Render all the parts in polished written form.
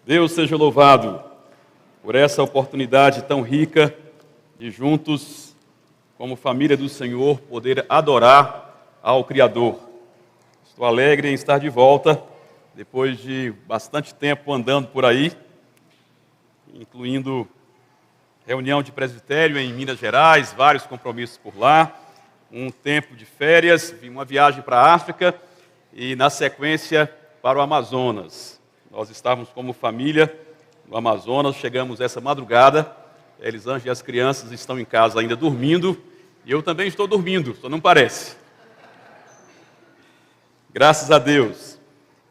Deus seja louvado por essa oportunidade tão rica de juntos, como família do Senhor, poder adorar ao Criador. Estou alegre em estar de volta, depois de bastante tempo andando por aí, incluindo reunião de presbitério em Minas Gerais, vários compromissos por lá, um tempo de férias, uma viagem para a África e, na sequência, para o Amazonas. Nós estávamos como família no Amazonas, chegamos essa madrugada, Elisângela e as crianças estão em casa ainda dormindo, e eu também estou dormindo, só não parece. Graças a Deus.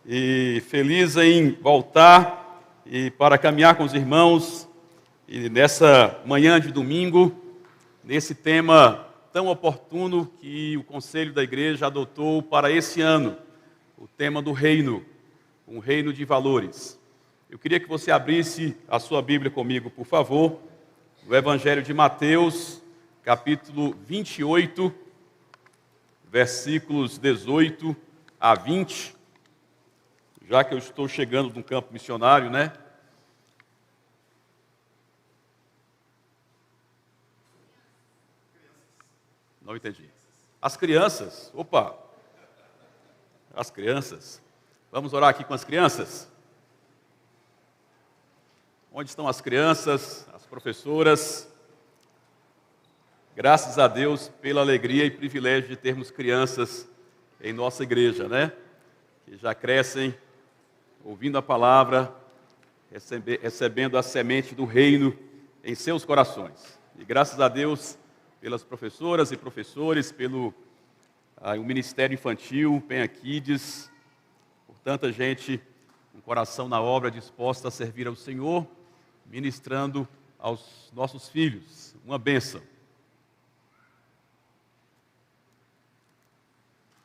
E feliz em voltar e para caminhar com os irmãos, e nessa manhã de domingo, nesse tema tão oportuno que o Conselho da Igreja adotou para esse ano, o tema do reino, um reino de valores. Eu queria que você abrisse a sua Bíblia comigo, por favor, no Evangelho de Mateus, capítulo 28, versículos 18 a 20, já que eu estou chegando no campo missionário, né? Não entendi. As crianças, opa, as crianças. Vamos orar aqui com as crianças? Onde estão as crianças, as professoras? Graças a Deus pela alegria e privilégio de termos crianças em nossa igreja, né? Que já crescem ouvindo a palavra, recebendo a semente do reino em seus corações. E graças a Deus pelas professoras e professores, pelo o Ministério Infantil, Penha Kids, por tanta gente com coração na obra, disposta a servir ao Senhor, ministrando aos nossos filhos. Uma bênção.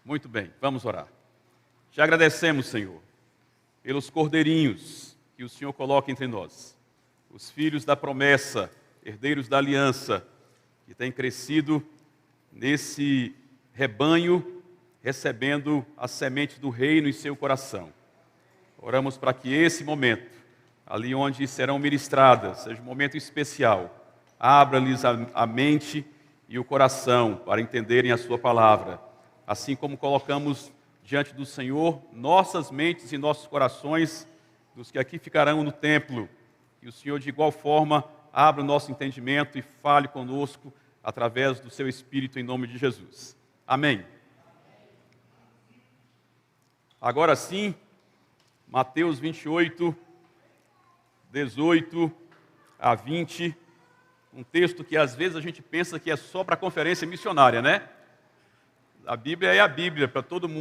Muito bem, vamos orar. Te agradecemos, Senhor, pelos cordeirinhos que o Senhor coloca entre nós, os filhos da promessa, herdeiros da aliança, que têm crescido nesse rebanho, recebendo a semente do reino em seu coração. Oramos para que esse momento, ali onde serão ministradas, seja um momento especial. Abra-lhes a mente e o coração para entenderem a sua palavra. Assim como colocamos diante do Senhor nossas mentes e nossos corações, dos que aqui ficarão no templo, e o Senhor de igual forma abra o nosso entendimento e fale conosco através do seu Espírito em nome de Jesus. Amém. Agora sim, Mateus 28, 18 a 20, um texto que às vezes a gente pensa que é só para conferência missionária, né? A Bíblia é a Bíblia para todo mundo.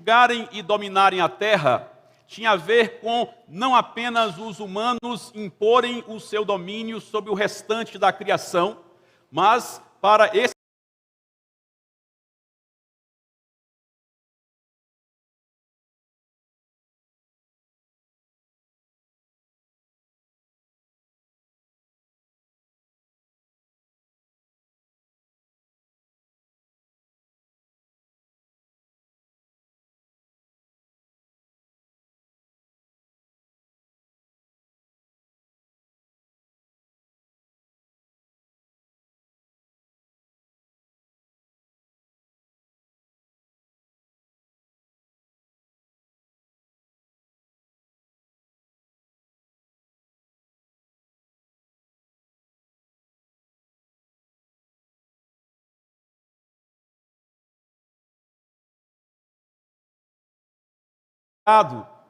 julgarem e dominarem a terra tinha a ver com não apenas os humanos imporem o seu domínio sobre o restante da criação, mas para esse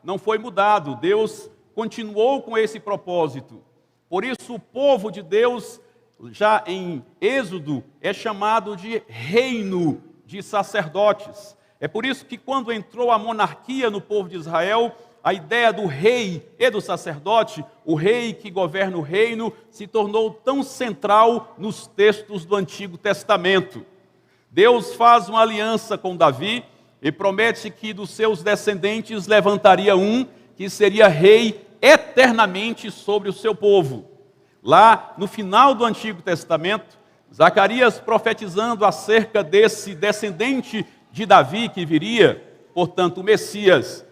não foi mudado, Deus continuou com esse propósito. Por isso, o povo de Deus, já em Êxodo, é chamado de reino de sacerdotes. É por isso que, quando entrou a monarquia no povo de Israel, a ideia do rei e do sacerdote, o rei que governa o reino, se tornou tão central nos textos do Antigo Testamento. Deus faz uma aliança com Davi e promete que dos seus descendentes levantaria um que seria rei eternamente sobre o seu povo. Lá no final do Antigo Testamento, Zacarias profetizando acerca desse descendente de Davi que viria, portanto o Messias,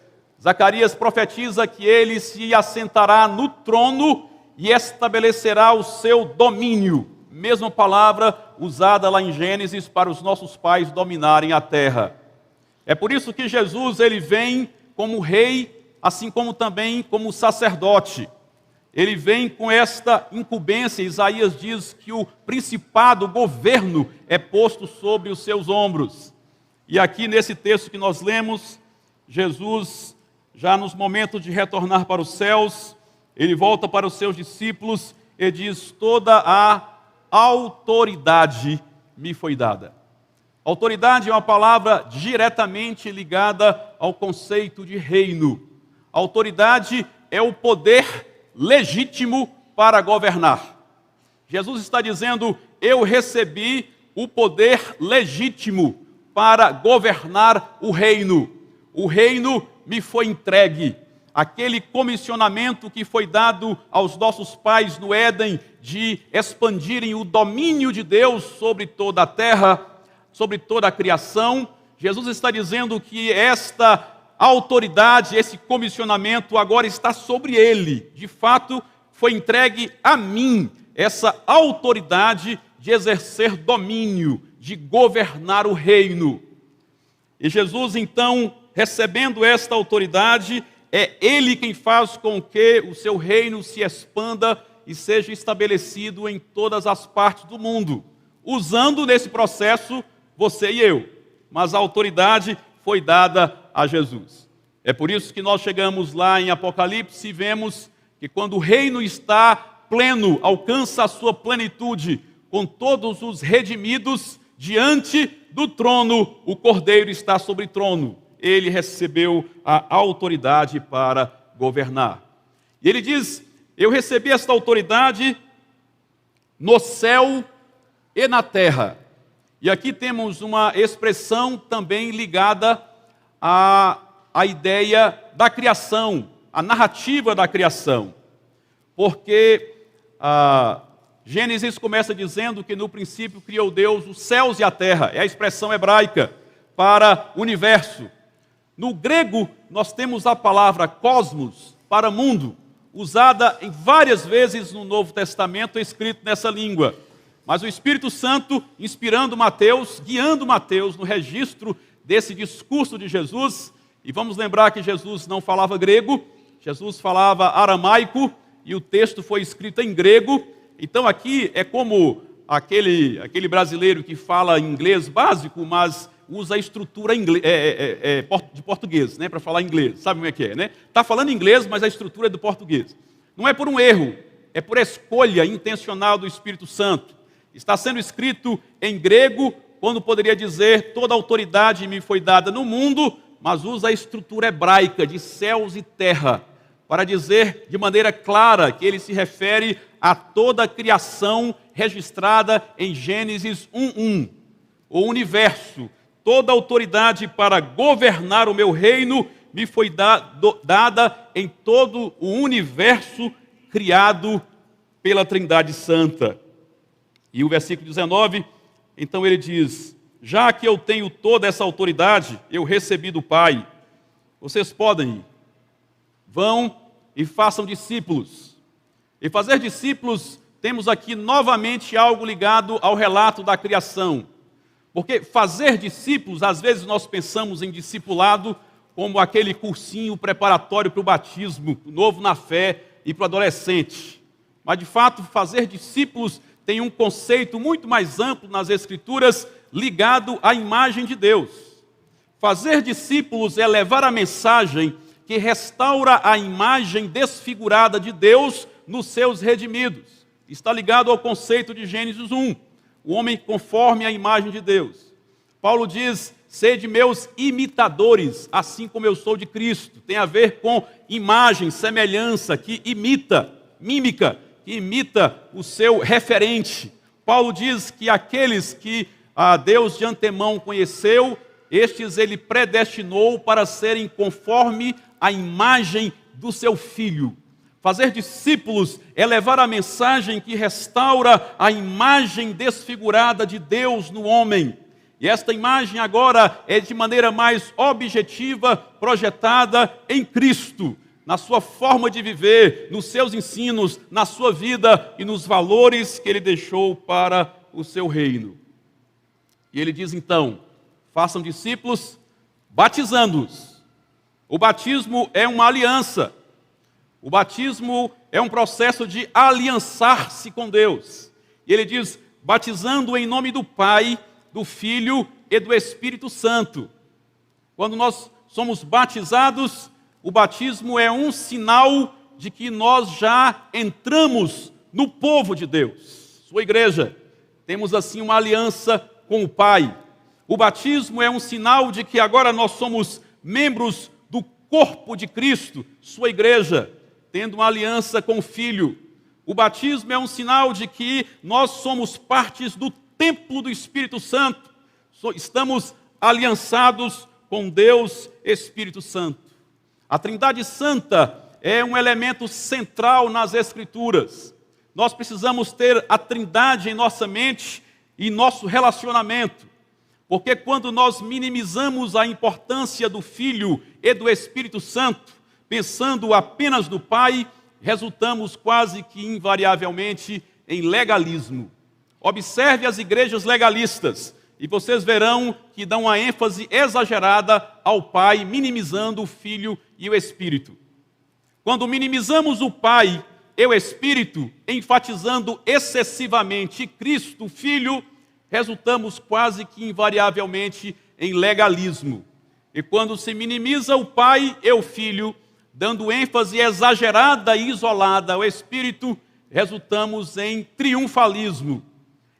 Zacarias profetiza que ele se assentará no trono e estabelecerá o seu domínio. Mesma palavra usada lá em Gênesis para os nossos pais dominarem a terra. É por isso que Jesus ele vem como rei, assim como também como sacerdote. Ele vem com esta incumbência. Isaías diz que o principado, o governo, é posto sobre os seus ombros. E aqui nesse texto que nós lemos, Jesus, já nos momentos de retornar para os céus, ele volta para os seus discípulos e diz: toda a autoridade me foi dada. Autoridade é uma palavra diretamente ligada ao conceito de reino. Autoridade é o poder legítimo para governar. Jesus está dizendo: eu recebi o poder legítimo para governar o reino. O reino me foi entregue. Aquele comissionamento que foi dado aos nossos pais no Éden de expandirem o domínio de Deus sobre toda a terra, sobre toda a criação, Jesus está dizendo que esta autoridade, esse comissionamento agora está sobre ele. De fato, foi entregue a mim essa autoridade de exercer domínio, de governar o reino. E Jesus, então, recebendo esta autoridade, é ele quem faz com que o seu reino se expanda e seja estabelecido em todas as partes do mundo, usando nesse processo você e eu, mas a autoridade foi dada a Jesus. É por isso que nós chegamos lá em Apocalipse e vemos que quando o reino está pleno, alcança a sua plenitude, com todos os redimidos diante do trono, o Cordeiro está sobre o trono. Ele recebeu a autoridade para governar. E ele diz: eu recebi esta autoridade no céu e na terra. E aqui temos uma expressão também ligada à ideia da criação, a narrativa da criação. Porque Gênesis começa dizendo que no princípio criou Deus os céus e a terra. É a expressão hebraica para universo. No grego, nós temos a palavra cosmos, para mundo, usada em várias vezes no Novo Testamento, escrito nessa língua. Mas o Espírito Santo, inspirando Mateus, guiando Mateus no registro desse discurso de Jesus, e vamos lembrar que Jesus não falava grego, Jesus falava aramaico, e o texto foi escrito em grego. Então aqui é como aquele brasileiro que fala inglês básico, mas usa a estrutura de português, né, para falar inglês. Sabe como é que é, né? Está falando inglês, mas a estrutura é do português. Não é por um erro, é por escolha intencional do Espírito Santo. Está sendo escrito em grego, quando poderia dizer: toda autoridade me foi dada no mundo, mas usa a estrutura hebraica de céus e terra, para dizer de maneira clara que ele se refere a toda a criação registrada em Gênesis 1:1. O universo, toda a autoridade para governar o meu reino me foi dada em todo o universo criado pela Trindade Santa. E o versículo 19, então ele diz: já que eu tenho toda essa autoridade, eu recebi do Pai, vocês podem ir. Vão e façam discípulos. E fazer discípulos, temos aqui novamente algo ligado ao relato da criação. Porque fazer discípulos, às vezes nós pensamos em discipulado como aquele cursinho preparatório para o batismo, o novo na fé e para o adolescente. Mas, de fato, fazer discípulos tem um conceito muito mais amplo nas Escrituras, ligado à imagem de Deus. Fazer discípulos é levar a mensagem que restaura a imagem desfigurada de Deus nos seus redimidos. Está ligado ao conceito de Gênesis 1, o homem conforme a imagem de Deus. Paulo diz: sede meus imitadores, assim como eu sou de Cristo. Tem a ver com imagem, semelhança, que imita, mímica, que imita o seu referente. Paulo diz que aqueles que a Deus de antemão conheceu, estes ele predestinou para serem conforme a imagem do seu Filho. Fazer discípulos é levar a mensagem que restaura a imagem desfigurada de Deus no homem. E esta imagem agora é de maneira mais objetiva, projetada em Cristo, na sua forma de viver, nos seus ensinos, na sua vida e nos valores que ele deixou para o seu reino. E ele diz então: façam discípulos, batizando-os. O batismo é uma aliança. O batismo é um processo de aliançar-se com Deus. E ele diz: batizando em nome do Pai, do Filho e do Espírito Santo. Quando nós somos batizados, o batismo é um sinal de que nós já entramos no povo de Deus, sua igreja. Temos assim uma aliança com o Pai. O batismo é um sinal de que agora nós somos membros do corpo de Cristo, sua igreja, tendo uma aliança com o Filho. O batismo é um sinal de que nós somos partes do templo do Espírito Santo. Estamos aliançados com Deus Espírito Santo. A Trindade Santa é um elemento central nas Escrituras. Nós precisamos ter a Trindade em nossa mente e nosso relacionamento. Porque quando nós minimizamos a importância do Filho e do Espírito Santo, pensando apenas no Pai, resultamos quase que invariavelmente em legalismo. Observe as igrejas legalistas e vocês verão que dão uma ênfase exagerada ao Pai, minimizando o Filho e o Espírito. Quando minimizamos o Pai e o Espírito, enfatizando excessivamente Cristo, o Filho, resultamos quase que invariavelmente em legalismo. E quando se minimiza o Pai e o Filho, dando ênfase exagerada e isolada ao Espírito, resultamos em triunfalismo.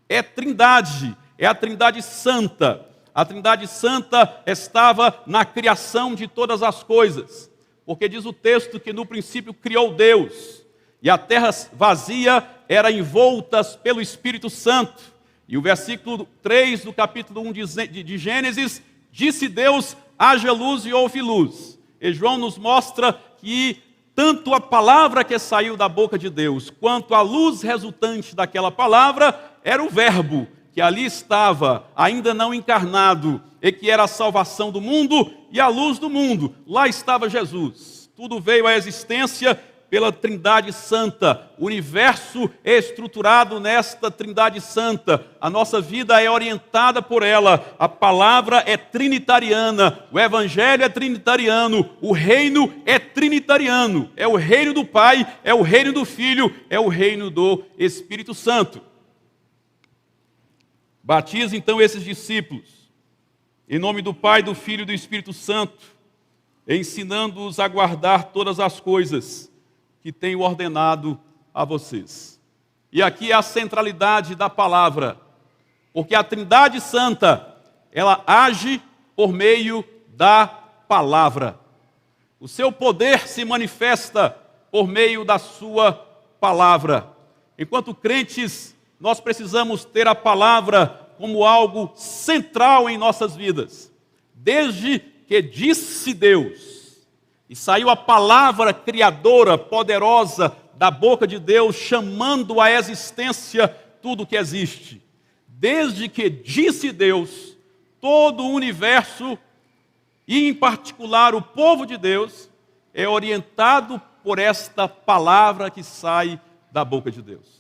É Trindade, é a Trindade Santa. A Trindade Santa estava na criação de todas as coisas, porque diz o texto que no princípio criou Deus, e a terra vazia era envolta pelo Espírito Santo. E o versículo 3 do capítulo 1 de Gênesis, disse Deus: haja luz e houve luz. E João nos mostra que tanto a palavra que saiu da boca de Deus, quanto a luz resultante daquela palavra, era o Verbo, que ali estava, ainda não encarnado, e que era a salvação do mundo e a luz do mundo. Lá estava Jesus. Tudo veio à existência pela Trindade Santa. O universo é estruturado nesta Trindade Santa. A nossa vida é orientada por ela. A palavra é trinitariana. O evangelho é trinitariano. O reino é trinitariano. É o reino do Pai, é o reino do Filho, é o reino do Espírito Santo. Batiza então esses discípulos, em nome do Pai, do Filho e do Espírito Santo, ensinando-os a guardar todas as coisas que tenho ordenado a vocês. E aqui é a centralidade da palavra, porque a Trindade Santa, ela age por meio da palavra. O seu poder se manifesta por meio da sua palavra. Enquanto crentes, nós precisamos ter a palavra como algo central em nossas vidas. Desde que disse Deus, e saiu a palavra criadora, poderosa, da boca de Deus, chamando à existência tudo que existe. Desde que disse Deus, todo o universo, e em particular o povo de Deus, é orientado por esta palavra que sai da boca de Deus.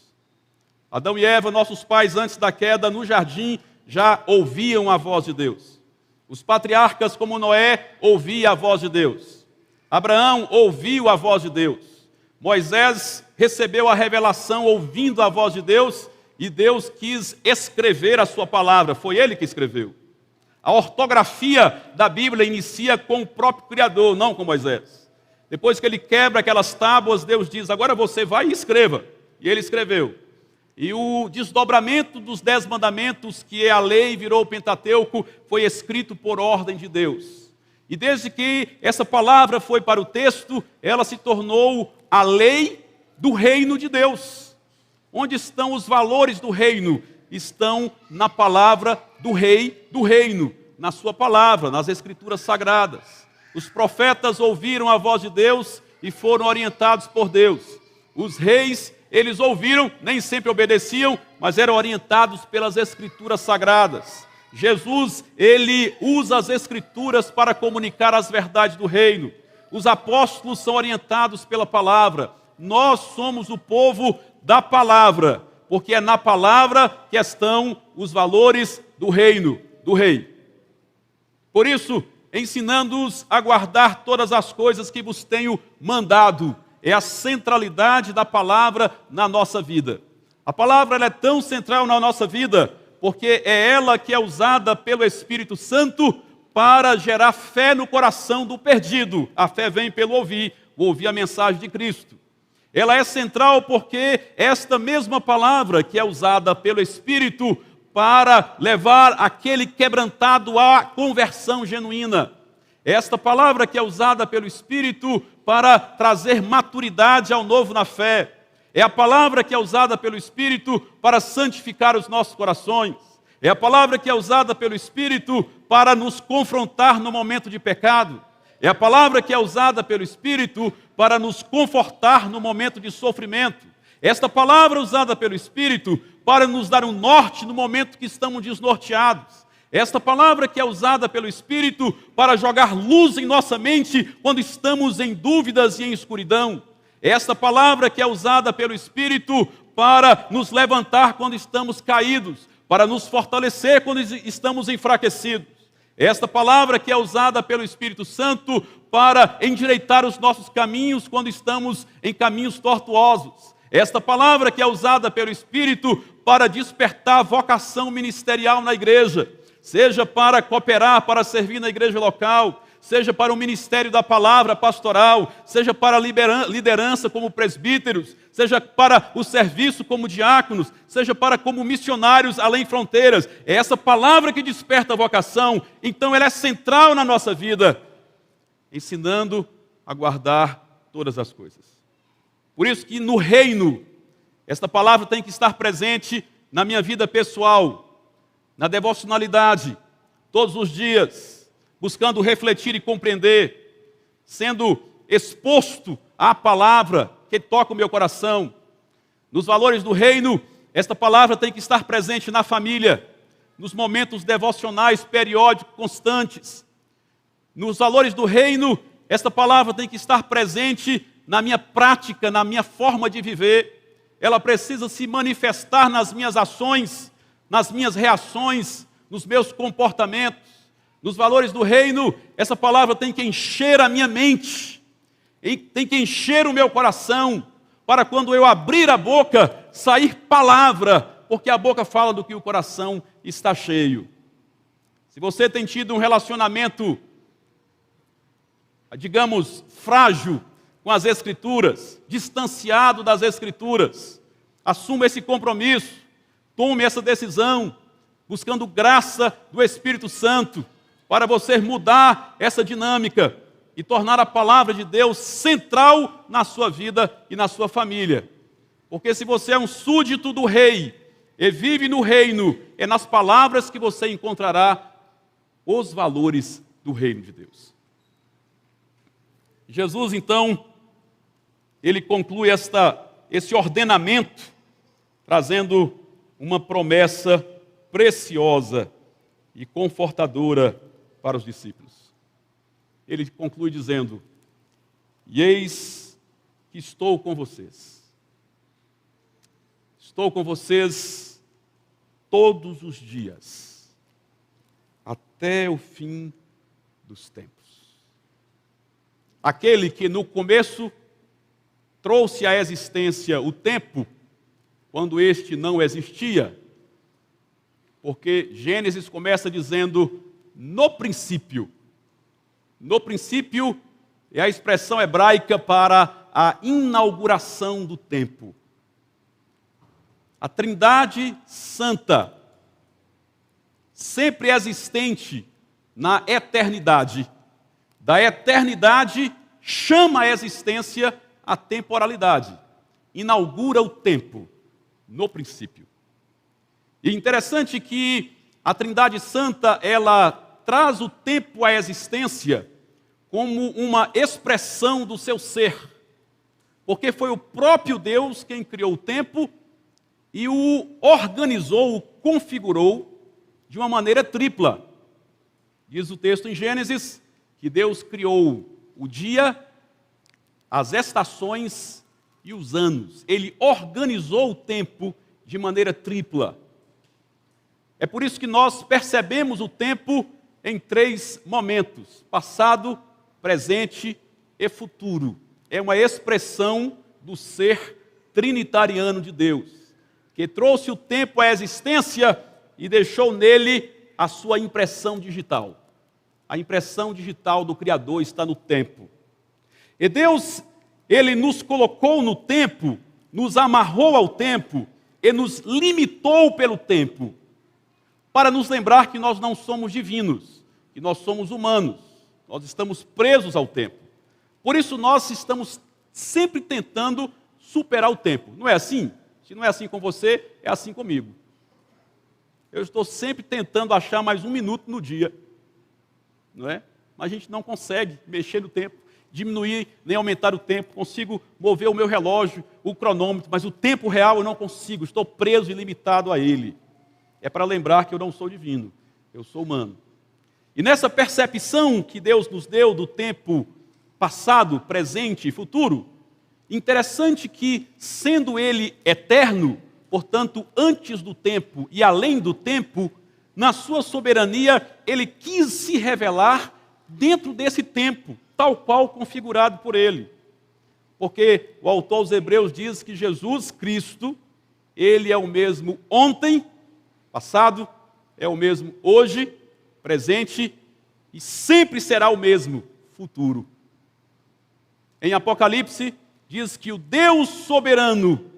Adão e Eva, nossos pais, antes da queda no jardim, já ouviam a voz de Deus. Os patriarcas, como Noé, ouviam a voz de Deus. Abraão ouviu a voz de Deus. Moisés recebeu a revelação ouvindo a voz de Deus, e Deus quis escrever a sua palavra. Foi ele que escreveu. A ortografia da Bíblia inicia com o próprio Criador, não com Moisés. Depois que ele quebra aquelas tábuas, Deus diz: agora você vai e escreva. E ele escreveu. E o desdobramento dos 10 mandamentos, que é a lei, virou o Pentateuco, foi escrito por ordem de Deus. E desde que essa palavra foi para o texto, ela se tornou a lei do reino de Deus. Onde estão os valores do reino? Estão na palavra do rei do reino, na sua palavra, nas escrituras sagradas. Os profetas ouviram a voz de Deus e foram orientados por Deus. Os reis, eles ouviram, nem sempre obedeciam, mas eram orientados pelas escrituras sagradas. Jesus, ele usa as escrituras para comunicar as verdades do reino. Os apóstolos são orientados pela palavra. Nós somos o povo da palavra, porque é na palavra que estão os valores do reino, do rei. Por isso, ensinando-os a guardar todas as coisas que vos tenho mandado, é a centralidade da palavra na nossa vida. A palavra ela é tão central na nossa vida, porque é ela que é usada pelo Espírito Santo para gerar fé no coração do perdido. A fé vem pelo ouvir a mensagem de Cristo. Ela é central porque esta mesma palavra que é usada pelo Espírito para levar aquele quebrantado à conversão genuína. Esta palavra que é usada pelo Espírito para trazer maturidade ao novo na fé. É a palavra que é usada pelo Espírito para santificar os nossos corações. É a palavra que é usada pelo Espírito para nos confrontar no momento de pecado. É a palavra que é usada pelo Espírito para nos confortar no momento de sofrimento. Esta palavra usada pelo Espírito para nos dar um norte no momento que estamos desnorteados. Esta palavra que é usada pelo Espírito para jogar luz em nossa mente quando estamos em dúvidas e em escuridão. Esta palavra que é usada pelo Espírito para nos levantar quando estamos caídos, para nos fortalecer quando estamos enfraquecidos. Esta palavra que é usada pelo Espírito Santo para endireitar os nossos caminhos quando estamos em caminhos tortuosos. Esta palavra que é usada pelo Espírito para despertar a vocação ministerial na igreja, seja para cooperar, para servir na igreja local, seja para o ministério da palavra pastoral, seja para a liderança como presbíteros, seja para o serviço como diáconos, seja para como missionários além fronteiras. É essa palavra que desperta a vocação, então ela é central na nossa vida, ensinando a guardar todas as coisas. Por isso que no reino, esta palavra tem que estar presente na minha vida pessoal, na devocionalidade, todos os dias, buscando refletir e compreender, sendo exposto à palavra que toca o meu coração. Nos valores do reino, esta palavra tem que estar presente na família, nos momentos devocionais, periódicos, constantes. Nos valores do reino, esta palavra tem que estar presente na minha prática, na minha forma de viver. Ela precisa se manifestar nas minhas ações, nas minhas reações, nos meus comportamentos. Nos valores do reino, essa palavra tem que encher a minha mente, tem que encher o meu coração, para quando eu abrir a boca, sair palavra, porque a boca fala do que o coração está cheio. Se você tem tido um relacionamento, digamos, frágil com as Escrituras, distanciado das Escrituras, assuma esse compromisso, tome essa decisão, buscando graça do Espírito Santo, para você mudar essa dinâmica e tornar a palavra de Deus central na sua vida e na sua família. Porque se você é um súdito do rei e vive no reino, é nas palavras que você encontrará os valores do reino de Deus. Jesus, então, ele conclui esse ordenamento, trazendo uma promessa preciosa e confortadora para os discípulos. Ele conclui dizendo: e eis que estou com vocês. Estou com vocês todos os dias, até o fim dos tempos. Aquele que no começo trouxe à existência o tempo, quando este não existia, porque Gênesis começa dizendo no princípio. No princípio é a expressão hebraica para a inauguração do tempo. A Trindade Santa, sempre existente na eternidade, da eternidade chama a existência a temporalidade, inaugura o tempo no princípio. E é interessante que a Trindade Santa, ela traz o tempo à existência como uma expressão do seu ser, porque foi o próprio Deus quem criou o tempo e o organizou, o configurou de uma maneira tripla. Diz o texto em Gênesis que Deus criou o dia, as estações e os anos. Ele organizou o tempo de maneira tripla. É por isso que nós percebemos o tempo em 3 momentos: passado, presente e futuro. É uma expressão do ser trinitariano de Deus, que trouxe o tempo à existência e deixou nele a sua impressão digital. A impressão digital do Criador está no tempo. E Deus, ele nos colocou no tempo, nos amarrou ao tempo e nos limitou pelo tempo, para nos lembrar que nós não somos divinos, que nós somos humanos, nós estamos presos ao tempo. Por isso nós estamos sempre tentando superar o tempo. Não é assim? Se não é assim com você, é assim comigo. Eu estou sempre tentando achar mais 1 minuto no dia, não é? Mas a gente não consegue mexer no tempo, diminuir nem aumentar o tempo. Consigo mover o meu relógio, o cronômetro, mas o tempo real eu não consigo, estou preso e limitado a ele. É para lembrar que eu não sou divino, eu sou humano. E nessa percepção que Deus nos deu do tempo passado, presente e futuro, interessante que, sendo ele eterno, portanto, antes do tempo e além do tempo, na sua soberania, ele quis se revelar dentro desse tempo, tal qual configurado por ele. Porque o autor aos Hebreus diz que Jesus Cristo, ele é o mesmo ontem, passado, é o mesmo hoje, presente e sempre será o mesmo futuro. Em Apocalipse, diz que o Deus soberano,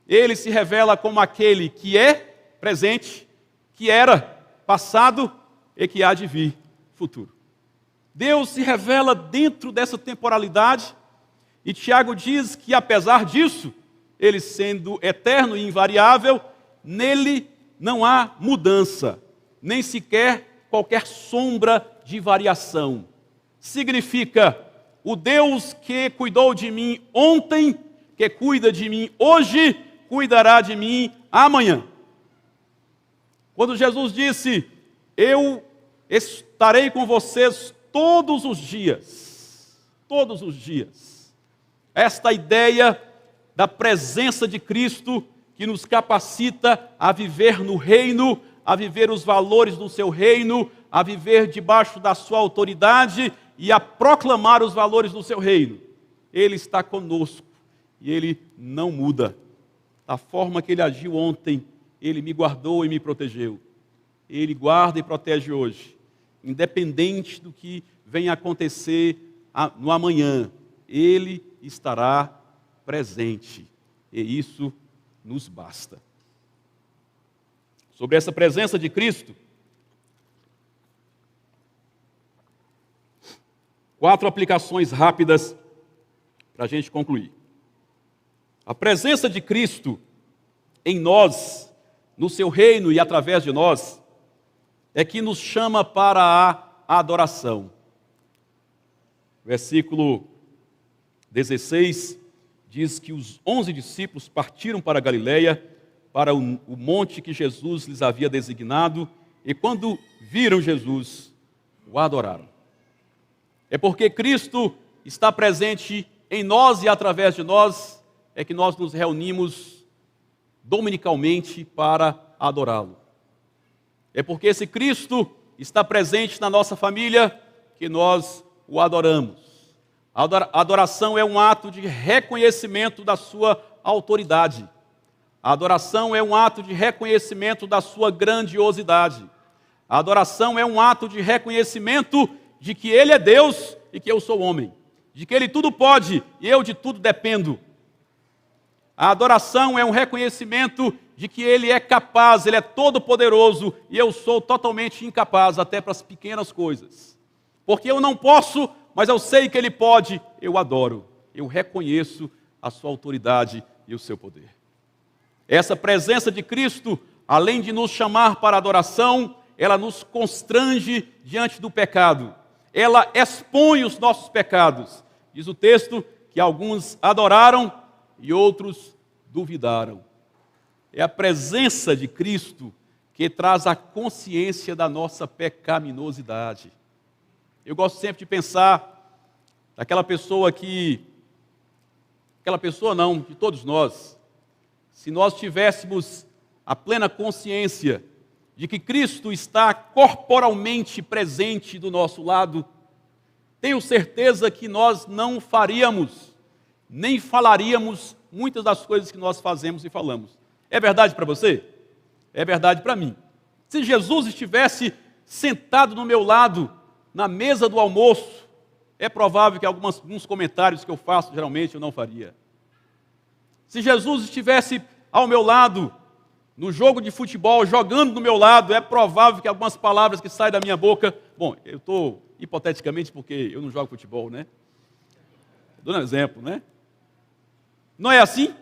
ele se revela como aquele que é presente, que era passado e que há de vir futuro. Deus se revela dentro dessa temporalidade e Tiago diz que, apesar disso, ele sendo eterno e invariável, nele não há mudança, nem sequer qualquer sombra de variação. Significa, o Deus que cuidou de mim ontem, que cuida de mim hoje, cuidará de mim amanhã. Quando Jesus disse, eu estarei com vocês todos os dias, esta ideia da presença de Cristo que nos capacita a viver no reino, a viver os valores do seu reino, a viver debaixo da sua autoridade e a proclamar os valores do seu reino. Ele está conosco e ele não muda. Da forma que ele agiu ontem, ele me guardou e me protegeu. Ele guarda e protege hoje. Independente do que venha acontecer no amanhã, ele estará presente. E isso nos basta. Sobre essa presença de Cristo, 4 aplicações rápidas para a gente concluir. A presença de Cristo em nós, no seu reino e através de nós, é que nos chama para a adoração. Versículo 16 diz que os 11 discípulos partiram para a Galileia, para o monte que Jesus lhes havia designado, e quando viram Jesus, o adoraram. É porque Cristo está presente em nós e através de nós, é que nós nos reunimos dominicalmente para adorá-lo. É porque esse Cristo está presente na nossa família que nós o adoramos. A adoração é um ato de reconhecimento da sua autoridade. A adoração é um ato de reconhecimento da sua grandiosidade. A adoração é um ato de reconhecimento de que Ele é Deus e que eu sou homem. De que Ele tudo pode e eu de tudo dependo. A adoração é um reconhecimento de que Ele é capaz, Ele é todo-poderoso e eu sou totalmente incapaz até para as pequenas coisas. Porque eu não posso, mas eu sei que Ele pode, eu adoro. Eu reconheço a sua autoridade e o seu poder. Essa presença de Cristo, além de nos chamar para a adoração, ela nos constrange diante do pecado. Ela expõe os nossos pecados. Diz o texto que alguns adoraram e outros duvidaram. É a presença de Cristo que traz a consciência da nossa pecaminosidade. Eu gosto sempre de pensar daquela pessoa que... Aquela pessoa não, de todos nós. Se nós tivéssemos a plena consciência de que Cristo está corporalmente presente do nosso lado, tenho certeza que nós não faríamos, nem falaríamos muitas das coisas que nós fazemos e falamos. É verdade para você? É verdade para mim. Se Jesus estivesse sentado no meu lado, na mesa do almoço, é provável que alguns comentários que eu faço, geralmente, eu não faria. Se Jesus estivesse ao meu lado, no jogo de futebol, jogando do meu lado, é provável que algumas palavras que saem da minha boca... Bom, eu estou hipoteticamente porque eu não jogo futebol, né? Dou um exemplo, né? Não é assim?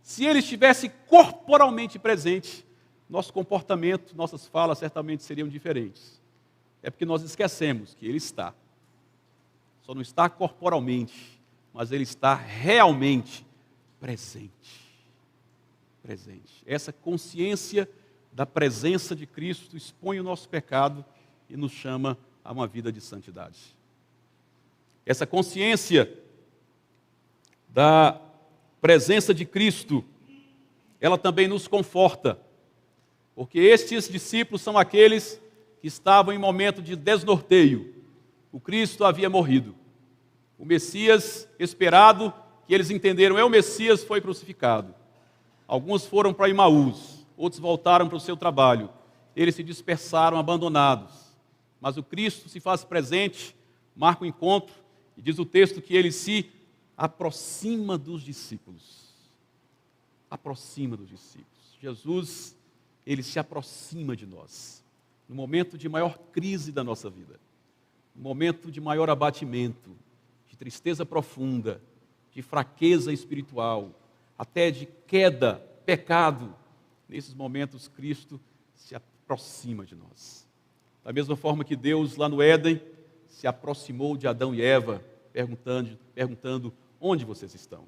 Se Ele estivesse corporalmente presente, nosso comportamento, nossas falas certamente seriam diferentes. É porque nós esquecemos que Ele está. Só não está corporalmente, mas Ele está realmente presente. Presente. Essa consciência da presença de Cristo expõe o nosso pecado e nos chama a uma vida de santidade. Essa consciência da presença de Cristo, ela também nos conforta, porque estes discípulos são aqueles que estavam em momento de desnorteio. O Cristo havia morrido. O Messias esperado, que eles entenderam, é o Messias, foi crucificado. Alguns foram para Emaús, outros voltaram para o seu trabalho. Eles se dispersaram, abandonados. Mas o Cristo se faz presente, marca o encontro, e diz o texto que ele se aproxima dos discípulos. Aproxima dos discípulos. Jesus, ele se aproxima de nós. No momento de maior crise da nossa vida. No momento de maior abatimento, de tristeza profunda, de fraqueza espiritual, até de queda, pecado. Nesses momentos, Cristo se aproxima de nós. Da mesma forma que Deus, lá no Éden, se aproximou de Adão e Eva, perguntando onde vocês estão.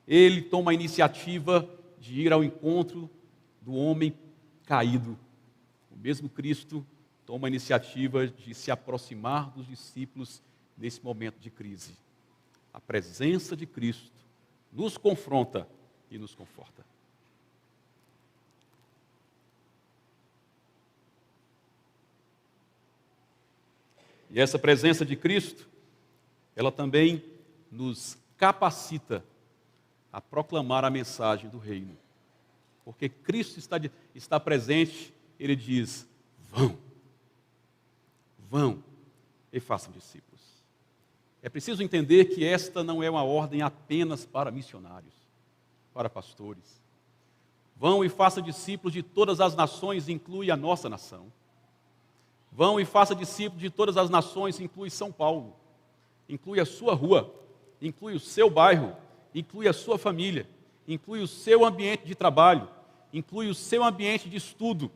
Ele toma a iniciativa de ir ao encontro do homem caído. O mesmo Cristo toma a iniciativa de se aproximar dos discípulos nesse momento de crise. A presença de Cristo nos confronta e nos conforta. E essa presença de Cristo, ela também nos capacita a proclamar a mensagem do reino. Porque Cristo está presente, Ele diz, vão e façam discípulos. É preciso entender que esta não é uma ordem apenas para missionários, para pastores. Vão e façam discípulos de todas as nações, inclui a nossa nação. Vão e façam discípulos de todas as nações, inclui São Paulo. inclui a sua rua, inclui o seu bairro, inclui a sua família, inclui o seu ambiente de trabalho, inclui o seu ambiente de estudo,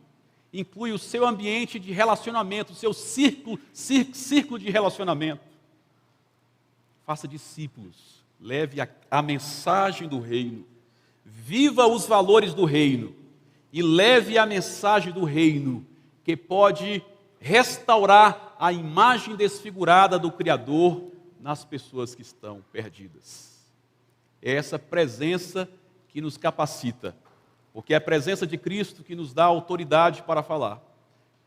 inclui o seu ambiente de relacionamento, o seu círculo de relacionamento. Faça discípulos, leve a mensagem do reino, viva os valores do reino e leve a mensagem do reino que pode restaurar a imagem desfigurada do Criador nas pessoas que estão perdidas. É essa presença que nos capacita, porque é a presença de Cristo que nos dá autoridade para falar,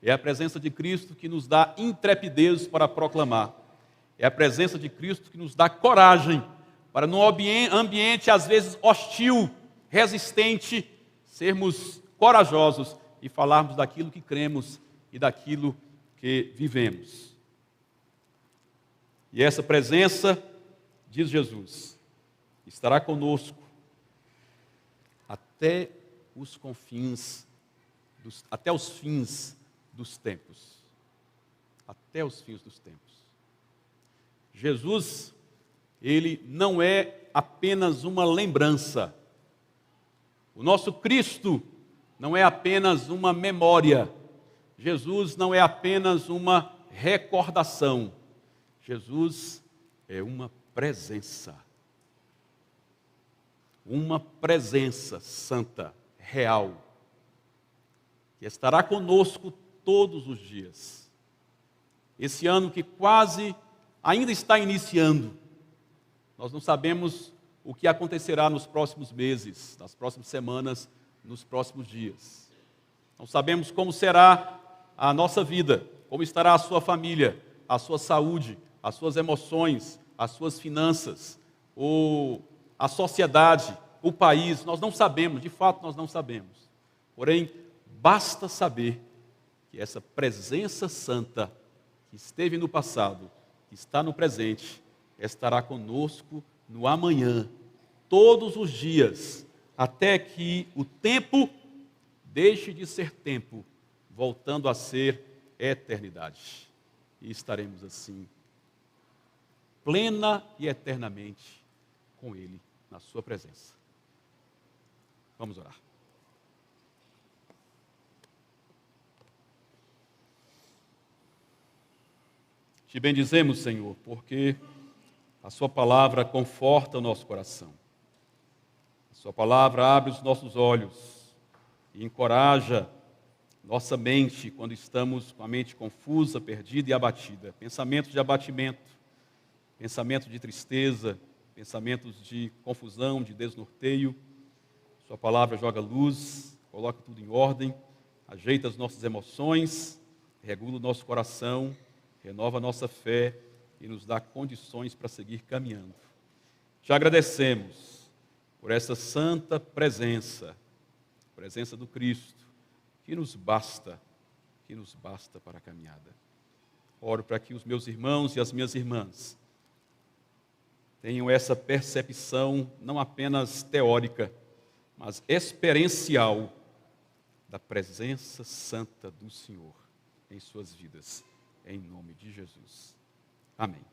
é a presença de Cristo que nos dá intrepidez para proclamar, é a presença de Cristo que nos dá coragem para, num ambiente às vezes hostil, resistente, sermos corajosos e falarmos daquilo que cremos e daquilo que vivemos. E essa presença, diz Jesus, estará conosco até os fins dos tempos. Até os fins dos tempos. Jesus, ele não é apenas uma lembrança. O nosso Cristo não é apenas uma memória. Jesus não é apenas uma recordação. Jesus é uma presença. Uma presença santa, real, que estará conosco todos os dias. Esse ano que quase ainda está iniciando, nós não sabemos o que acontecerá nos próximos meses, nas próximas semanas, nos próximos dias. Não sabemos como será a nossa vida, como estará a sua família, a sua saúde, as suas emoções, as suas finanças, a sociedade, o país. Nós não sabemos, de fato nós não sabemos. Porém, basta saber que essa presença santa que esteve no passado, que está no presente, estará conosco no amanhã, todos os dias, até que o tempo deixe de ser tempo, voltando a ser eternidade. E estaremos assim, plena e eternamente, com Ele, na sua presença. Vamos orar. Te bendizemos, Senhor, porque a sua palavra conforta o nosso coração. A sua palavra abre os nossos olhos e encoraja nossa mente quando estamos com a mente confusa, perdida e abatida. Pensamentos de abatimento, pensamentos de tristeza, pensamentos de confusão, de desnorteio. Sua palavra joga luz, coloca tudo em ordem, ajeita as nossas emoções, regula o nosso coração, renova a nossa fé e nos dá condições para seguir caminhando. Te agradecemos por essa santa presença, presença do Cristo, que nos basta para a caminhada. Oro para que os meus irmãos e as minhas irmãs tenham essa percepção não apenas teórica, mas experiencial da presença santa do Senhor em suas vidas, em nome de Jesus. Amém.